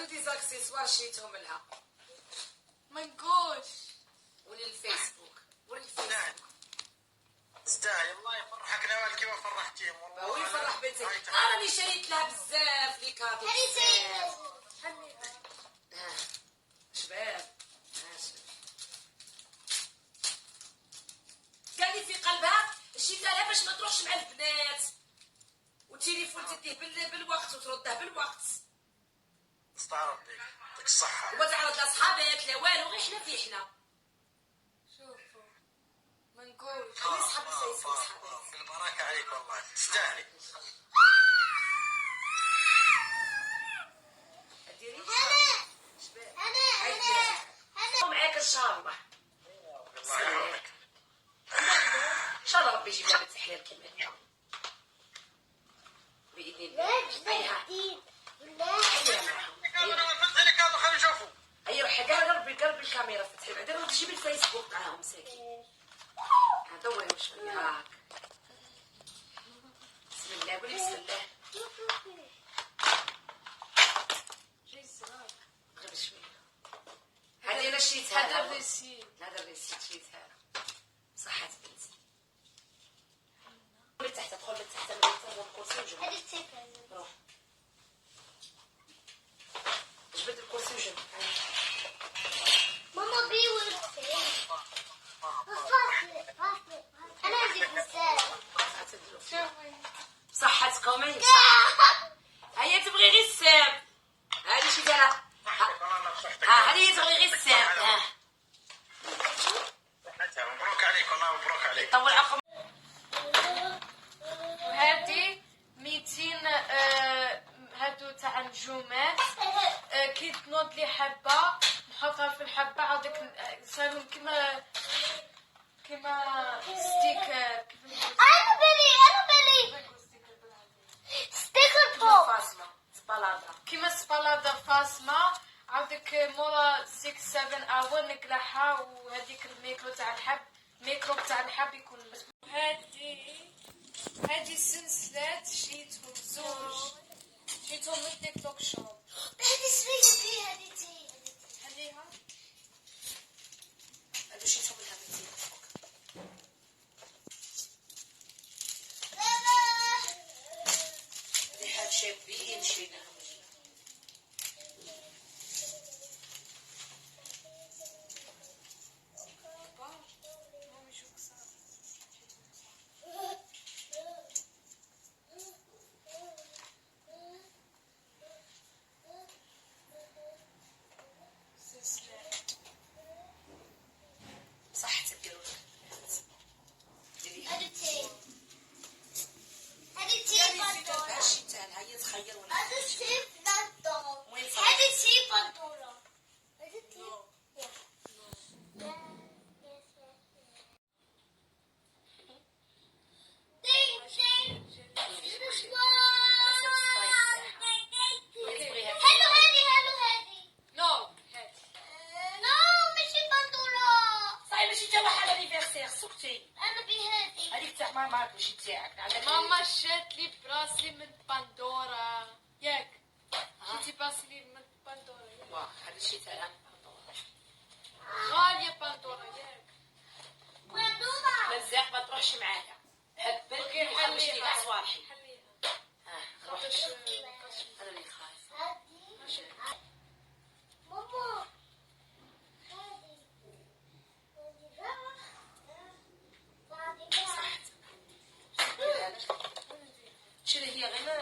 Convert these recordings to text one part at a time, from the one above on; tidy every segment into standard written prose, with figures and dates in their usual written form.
ديزاكسيسوار شريتهم لها. ما نقولش. وللفيسبوك وللفيسبوك. تستاهل. الله يفرحك نوال كيما فرحتيهم والله. هو يفرح بنتك. راني شريت لها بزاف لي كادو بزاف. شباب قال لي في قلبها شريتها لها باش ما تروحش مع البنات، وتليفون تديه بالوقت وترده بالوقت. استعرض بك يعطيك الصحة. وما تعرض لا صحابات لا والو، غير حنا في حنا. شوفوا ما نقولش. خلي صحاب الفيسبوك صحابات. بالبركة عليك والله تستاهلي. ديري شباب معاك ان شاء الله. الله يعاونك. ان شاء الله ربي يجيب لها بنت حلال كيما هي باذن الله. خلينا نشوفوا. هيا روحي قال قلب الكاميرا فتحي بعدين روح تجيب الفيسبوك تاعهم مساكين. دوري شويه هاك. بسم الله قولي بسم الله. غير شويه. هذه انا شريتها. هذا الريسيت. هذا الريسيت شريتها. صحة بنتي. من تحت ادخل من تحت من الكرسي وجبد. روح. جبد الكرسي وجبد. ماما بيور انا عندي بزاف. صحتكم هي صح. هيا تبغي غير السام. هذه شي دارها. هذه تبغي غير السام. مبروك عليك والله مبروك عليك. طول عقب. وهذه 200 هادو تاع النجومات. كي تنوض لي حبه نحطها في الحبه عاودك صاروا كيما ستيكر. انا بالي ستيكر بوب فاصمة سبالادة. كيما سبالادا فاصمه عاودك مورا 6 7 اور نقلعها. وهذيك الميكرو تاع الحب يكون. هذه سلسلات شريتهم زوج. شريتهم من تيك توك شوب. هذه سويتي هذه تي خليها. هادو شيتهم لها بنتي. هادي حاب شابين شريناهم. صحتك قالوا هذه تي بندورة. هادشي تاعها هي تخير ولا هذه تي بندورة. وين هذه تي بندورة. هذه تي ماما ماشي تاعك. ماما شات لي براسي من بندورة ياك. شتي براسي لي من بندورة ياك. واه هذا الشيء تاعها غالية بندورة ياك. مزاق ما تروحش معايا. هبلك وخرجت لي كاع صوالحي. روح. انا اللي خايفه. ماما شري هي غير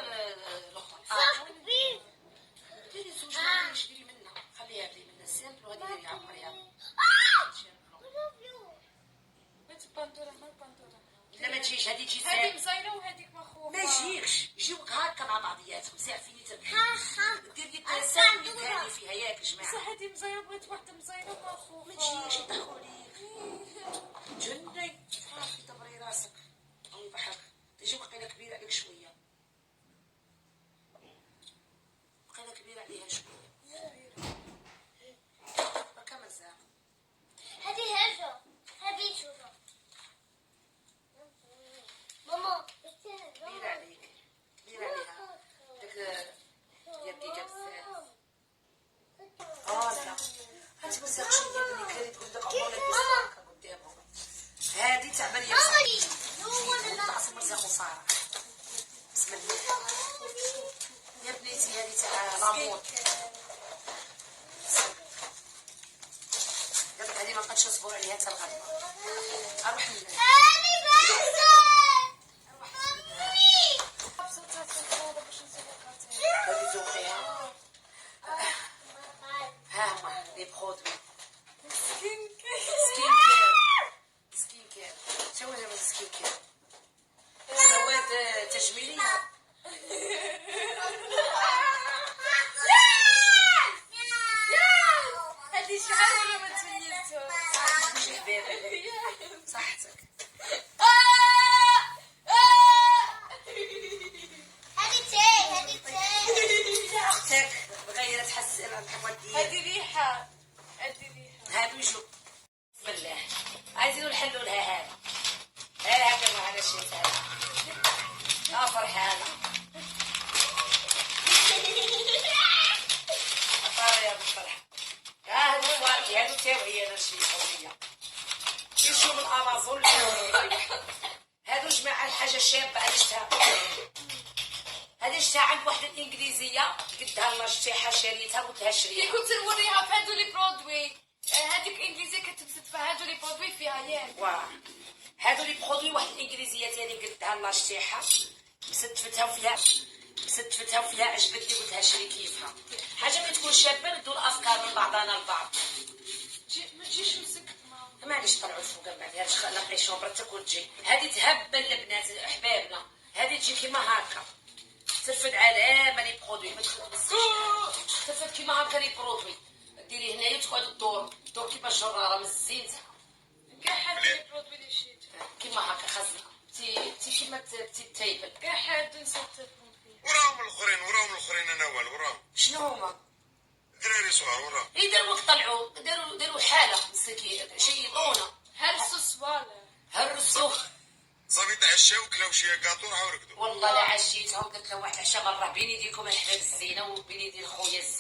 الاخرى. كبير. ديري زوج ماهيش ديري منها. خليها ديري منها سامبل وغادي ديري عمريها. بنت بندورة ما بندورة. لا ما تجيش هذه تجي هذه سامبل. مزينة وهذيك مخوفة. ما يجيكش يجيوك هكا مع بعضياتهم ساعفيني تركي. ها ديري السامبل اللي تهاني فيها ياك جماعه. بصح هذه مزينة بغيت واحدة مزينة ومخوفة. ما تجيش يضحكوا عليك. جني صافي تبري راسك او يضحك. تجي وقيله كبيره عليك شويه. وقيله كبيره عليها شويه. هكا مزاق. هذه هجة. هذه شوفة. ماما كبيره عليك. كبيره عليها. داك يديك بزاف. بسم الله. يا بنيتي هذه تاع لامور. قالك هذه ما بقاتش نصبر عليها حتى الغد. اروح هذه ذوقيها. ها هما لي برودوي سكين كير. شنو هو سكين كير؟ مواد تجميلية. هذه شحال ولا ما تميتو؟ صحتك. اختك بغير تحسن الحكمة ديالك. هذه ريحة. هادو يجوا بسم الله عايزين نحلوا لها هذا هكا ما على شيء هذا فرحانة طارية بالفرحة. هادو فواكه هادو تاوعية انا شي حرية يمشيو من الامازون. هادو جماعة الحاجة شابة هادي شتها. هادي شتها عند واحدة الانجليزية قدها الله شتيحة شريتها قلت لها اللي شريها. كنت نوريها في هادو لي برودوي. هذيك انجليزيه كتبسط في هادو لي برودوي فيها ياك. واه هادو لي برودوي واحد الانجليزيه تاني قدها الله شتيحه مستفتها وفيها عجبتني قلت لها شري كيفها. حاجه كتكون شابه ندو الافكار من بعضنا البعض. ما تجيش مسكت معاهم. معليش طلعوا الفوق من بعد هادشي نقي شومبر تكون تجي. هادي تهبل البنات احبابنا هادي تجي كيما هكا ترفد علامه لي برودوي ما تخلصش ترفد كيما هكا لي برودوي ديري هنايا تقعد دور كيما الجراره من الزين تاعها كاع حد لي برودوي اللي شيت. كيما هكا خاصنا تي كيما تيبل. كاع حد نسيت التلفون فيه. وراهم الاخرين انا اول وراهم شنو هما؟ دراري صغار وراهم. داروا وقت طلعوا داروا حاله مسكين شيطونا هرسوا صوالح. هرسوا. صافي تعشاو كلاو شي كاطو راحو رقدوا. والله لا عشيتهم قلت له واحد عشا مره بين يديكم الحباب الزينه وبين يدي خويا الزين.